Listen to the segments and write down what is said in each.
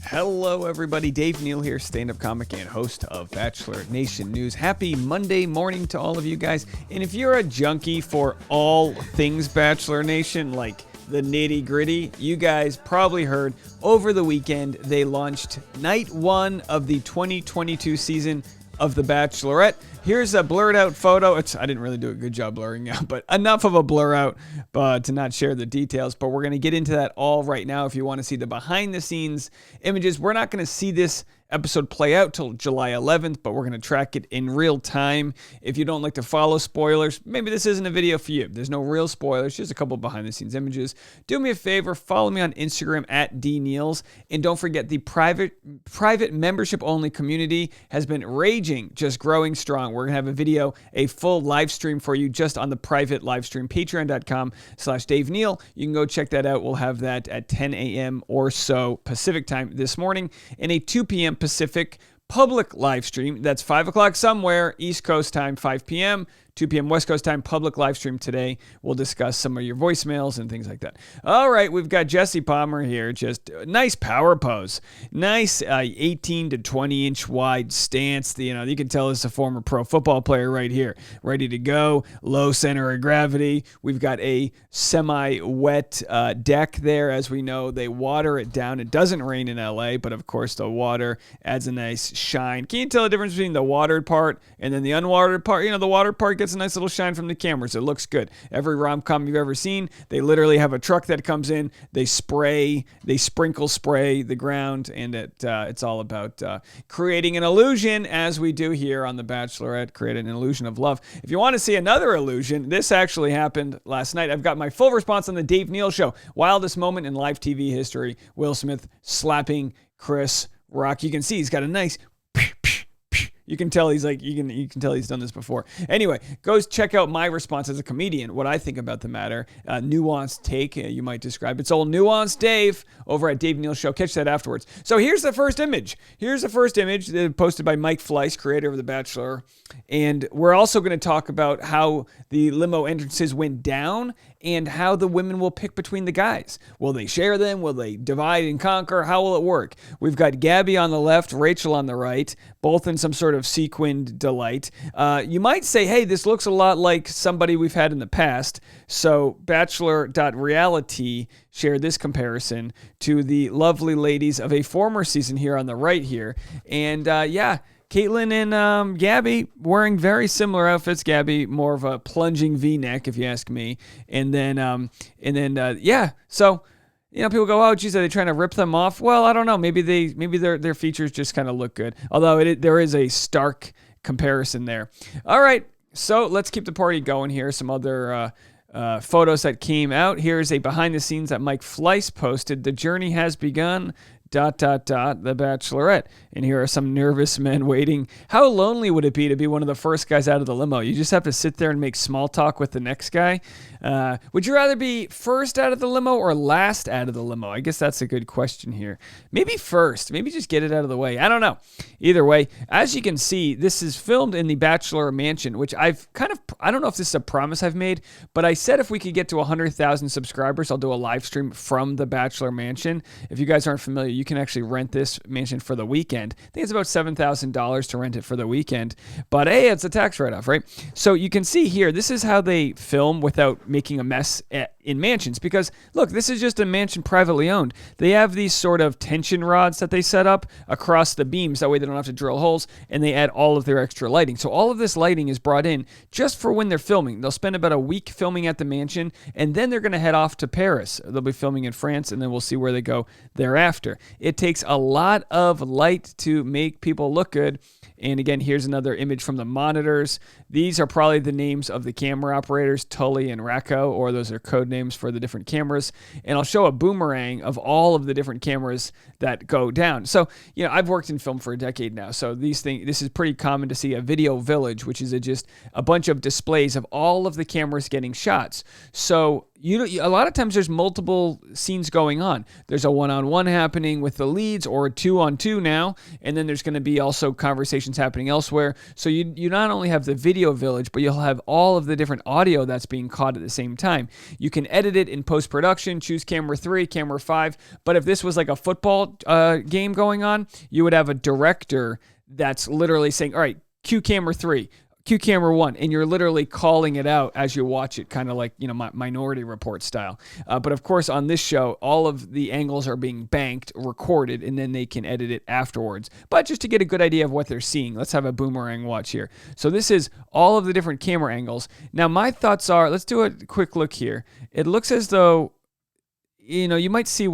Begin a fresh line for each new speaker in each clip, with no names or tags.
Hello, everybody. Dave Neal here, stand-up comic and host of Bachelor Nation News. Happy Monday morning to all of you guys. And if you're a junkie for all things Bachelor Nation, like the nitty-gritty, you guys probably heard over the weekend they launched night one of the 2022 season of The Bachelorette. Here's a blurred out photo. I didn't really do a good job blurring out, but enough of a blur out to not share the details. But we're going to get into that all right now. If you want to see the behind the scenes images, we're not going to see this episode play out till July 11th, but we're going to track it in real time. If you don't like to follow spoilers, maybe this isn't a video for you. There's no real spoilers, just a couple behind the scenes images. Do me a favor, follow me on Instagram at dneals, and don't forget the private membership only community has been raging, just growing strong. We're going to have a video, a full live stream for you just on the private live stream, patreon.com/Dave Neal. You can go check that out. We'll have that at 10 a.m. or so Pacific time this morning, and a 2 p.m. Pacific public live stream. That's 5 o'clock somewhere, East Coast time, 5 p.m., 2 p.m. West Coast time, public live stream today. We'll discuss some of your voicemails and things like that. All right, we've got Jesse Palmer here. Just a nice power pose. Nice 18 to 20 inch wide stance. You can tell it's a former pro football player right here. Ready to go. Low center of gravity. We've got a semi-wet deck there. As we know, they water it down. It doesn't rain in LA, but of course the water adds a nice shine. Can you tell the difference between the watered part and then the unwatered part? The watered part gets a nice little shine from the cameras. It looks good. Every rom-com you've ever seen, they literally have a truck that comes in, they sprinkle spray the ground, and it's all about creating an illusion, as we do here on The Bachelorette, create an illusion of love. If you want to see another illusion, this actually happened last night. I've got my full response on the Dave Neal Show. Wildest moment in live TV history, Will Smith slapping Chris Rock. You can see he's got a nice... You can tell he's you can tell he's done this before. Anyway, go check out my response as a comedian, what I think about the matter. Nuanced take, you might describe. It's old Nuanced Dave over at Dave Neal Show. Catch that afterwards. So here's the first image. Posted by Mike Fleiss, creator of The Bachelor. And we're also going to talk about how the limo entrances went down and how the women will pick between the guys. Will they share them? Will they divide and conquer? How will it work? We've got Gabby on the left, Rachel on the right, both in some sort of sequined delight. You might say, hey, this looks a lot like somebody we've had in the past. So Bachelor.reality shared this comparison to the lovely ladies of a former season here on the right here. And Caitlyn and Gabby wearing very similar outfits. Gabby more of a plunging V-neck, if you ask me. So people go, oh, geez, are they trying to rip them off? Well, I don't know. Maybe their features just kind of look good. Although there is a stark comparison there. All right, so let's keep the party going here. Some other photos that came out. Here's a behind the scenes that Mike Fleiss posted. The journey has begun. ... The Bachelorette. And here are some nervous men waiting. How lonely would it be to be one of the first guys out of the limo? You just have to sit there and make small talk with the next guy. Would you rather be first out of the limo or last out of the limo? I guess that's a good question here. Maybe first. Maybe just get it out of the way. I don't know. Either way, as you can see, this is filmed in the Bachelor Mansion, which I don't know if this is a promise I've made, but I said if we could get to 100,000 subscribers, I'll do a live stream from the Bachelor Mansion. If you guys aren't familiar, you can actually rent this mansion for the weekend. I think it's about $7,000 to rent it for the weekend. But hey, it's a tax write-off, right? So you can see here, this is how they film without making a mess in mansions. Because look, this is just a mansion privately owned. They have these sort of tension rods that they set up across the beams. That way they don't have to drill holes, and they add all of their extra lighting. So all of this lighting is brought in just for when they're filming. They'll spend about a week filming at the mansion, and then they're going to head off to Paris. They'll be filming in France, and then we'll see where they go thereafter. It takes a lot of light to make people look good. And again, here's another image from the monitors. These are probably the names of the camera operators, Tully and Racco, or those are code names for the different cameras. And I'll show a boomerang of all of the different cameras that go down. So, I've worked in film for a decade now. So this is pretty common to see a video village, which is just a bunch of displays of all of the cameras getting shots. So, a lot of times there's multiple scenes going on. There's a one-on-one happening with the leads, or a two-on-two now, and then there's going to be also conversations happening elsewhere. So you not only have the video village, but you'll have all of the different audio that's being caught at the same time. You can edit it in post-production, choose camera 3, camera 5, but if this was like a football game going on, you would have a director that's literally saying, all right, cue camera 3, cue camera 1, and you're literally calling it out as you watch it, kind of like, Minority Report style. But of course, on this show, all of the angles are being banked, recorded, and then they can edit it afterwards. But just to get a good idea of what they're seeing, let's have a boomerang watch here. So this is all of the different camera angles. Now, my thoughts are, let's do a quick look here. It looks as though, you might see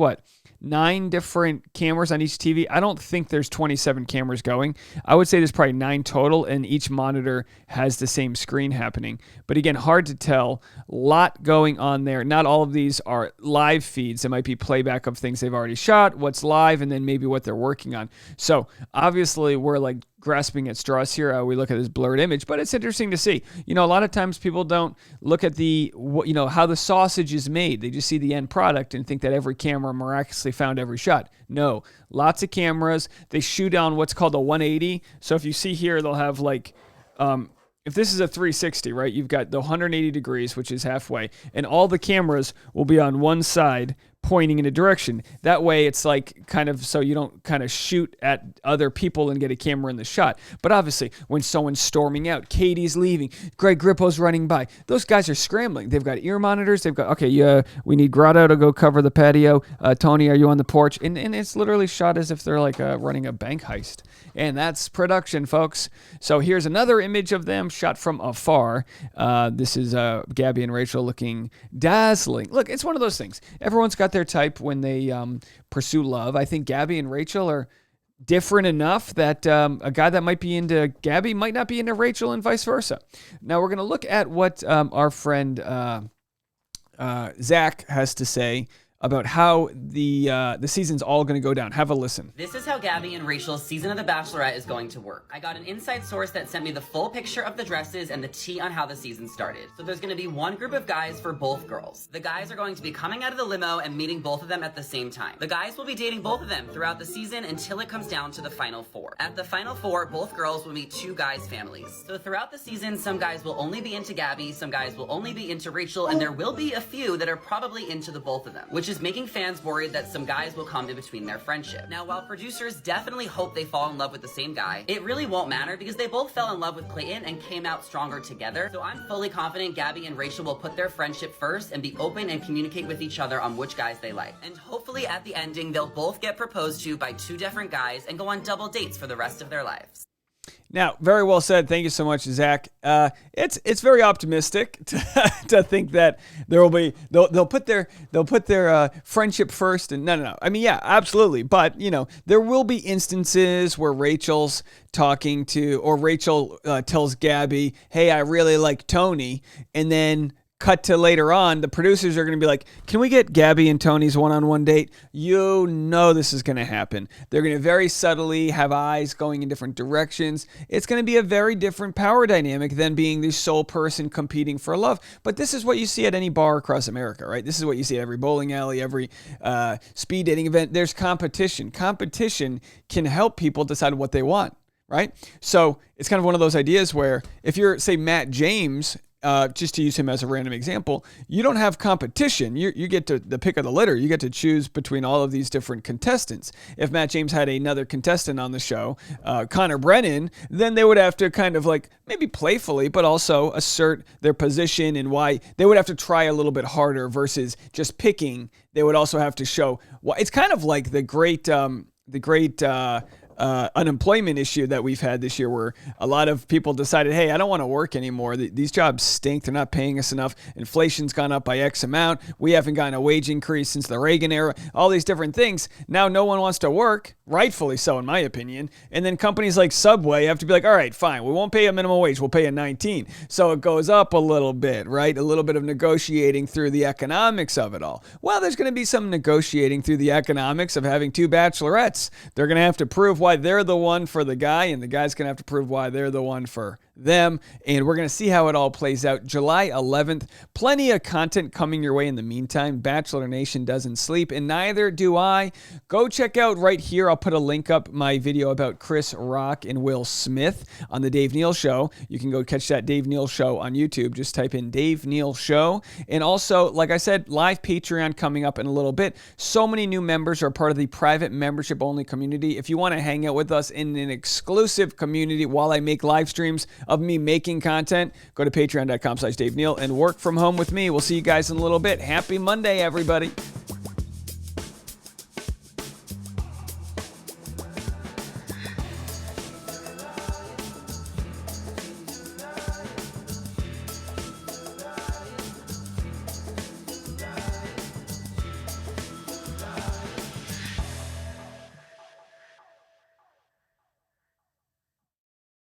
9 different cameras on each TV. I don't think there's 27 cameras going. I would say there's probably 9 total, and each monitor has the same screen happening. But again, hard to tell. A lot going on there. Not all of these are live feeds. It might be playback of things they've already shot, what's live, and then maybe what they're working on. So obviously we're like grasping at straws here. We look at this blurred image, but it's interesting to see. A lot of times people don't look at how the sausage is made. They just see the end product and think that every camera miraculously found every shot. No, lots of cameras. They shoot on what's called a 180. So if you see here, they'll have if this is a 360, right, you've got the 180 degrees, which is halfway, and all the cameras will be on one side pointing in a direction. That way it's like kind of so you don't kind of shoot at other people and get a camera in the shot. But obviously when someone's storming out, Katie's leaving, Greg Grippo's running by, those guys are scrambling. They've got ear monitors. They've got, we need Grotto to go cover the patio. Tony, are you on the porch? And it's literally shot as if they're like running a bank heist. And that's production, folks. So here's another image of them shot from afar. This is Gabby and Rachel looking dazzling. Look, it's one of those things. Everyone's got their type when they pursue love. I think Gabby and Rachel are different enough that a guy that might be into Gabby might not be into Rachel, and vice versa. Now we're going to look at what our friend Zach has to say about how the season's all going to go down. Have a listen.
This is how Gabby and Rachel's season of The Bachelorette is going to work. I got an inside source that sent me the full picture of the dresses and the tea on how the season started. So there's going to be one group of guys for both girls. The guys are going to be coming out of the limo and meeting both of them at the same time. The guys will be dating both of them throughout the season until it comes down to the final 4. At the final 4, both girls will meet 2 guys' families. So throughout the season, some guys will only be into Gabby, some guys will only be into Rachel, and there will be a few that are probably into the both of them, which is making fans worried that some guys will come in between their friendship. Now, while producers definitely hope they fall in love with the same guy, it really won't matter because they both fell in love with Clayton and came out stronger together. So I'm fully confident Gabby and Rachel will put their friendship first and be open and communicate with each other on which guys they like. And hopefully at the ending, they'll both get proposed to by 2 different guys and go on double dates for the rest of their lives.
Now, very well said. Thank you so much, Zach. It's very optimistic to think that they'll put their friendship first. And no. I mean, yeah, absolutely. But there will be instances where Rachel's talking to, or Rachel tells Gabby, "Hey, I really like Tony," and then cut to later on, the producers are going to be like, "Can we get Gabby and Tony's one-on-one date?" This is going to happen. They're going to very subtly have eyes going in different directions. It's going to be a very different power dynamic than being the sole person competing for love. But this is what you see at any bar across America, right? This is what you see at every bowling alley, every speed dating event. There's competition. Competition can help people decide what they want, right? So it's kind of one of those ideas where if you're, say, Matt James, just to use him as a random example, you don't have competition. You get to the pick of the litter. You get to choose between all of these different contestants. If Matt James had another contestant on the show, Connor Brennan, then they would have to kind of like maybe playfully, but also assert their position and why they would have to try a little bit harder versus just picking. They would also have to show why. It's kind of like the great unemployment issue that we've had this year, where a lot of people decided, hey, I don't want to work anymore. These jobs stink. They're not paying us enough. Inflation's gone up by X amount. We haven't gotten a wage increase since the Reagan era. All these different things. Now no one wants to work, rightfully so, in my opinion. And then companies like Subway have to be like, all right, fine. We won't pay a minimum wage. We'll pay a 19. So it goes up a little bit, right? A little bit of negotiating through the economics of it all. Well, there's going to be some negotiating through the economics of having 2 bachelorettes. They're going to have to prove why they're the one for the guy, and the guy's going to have to prove why they're the one for them, and we're going to see how it all plays out. July 11th, plenty of content coming your way in the meantime. Bachelor Nation doesn't sleep, and neither do I. Go check out right here. I'll put a link up my video about Chris Rock and Will Smith on the Dave Neal Show. You can go catch that Dave Neal Show on YouTube. Just type in Dave Neal Show. And also, like I said, live Patreon coming up in a little bit. So many new members are part of the private membership only community. If you want to hang out with us in an exclusive community while I make live streams of me making content, go to patreon.com/Dave Neal and work from home with me. We'll see you guys in a little bit. Happy Monday, everybody.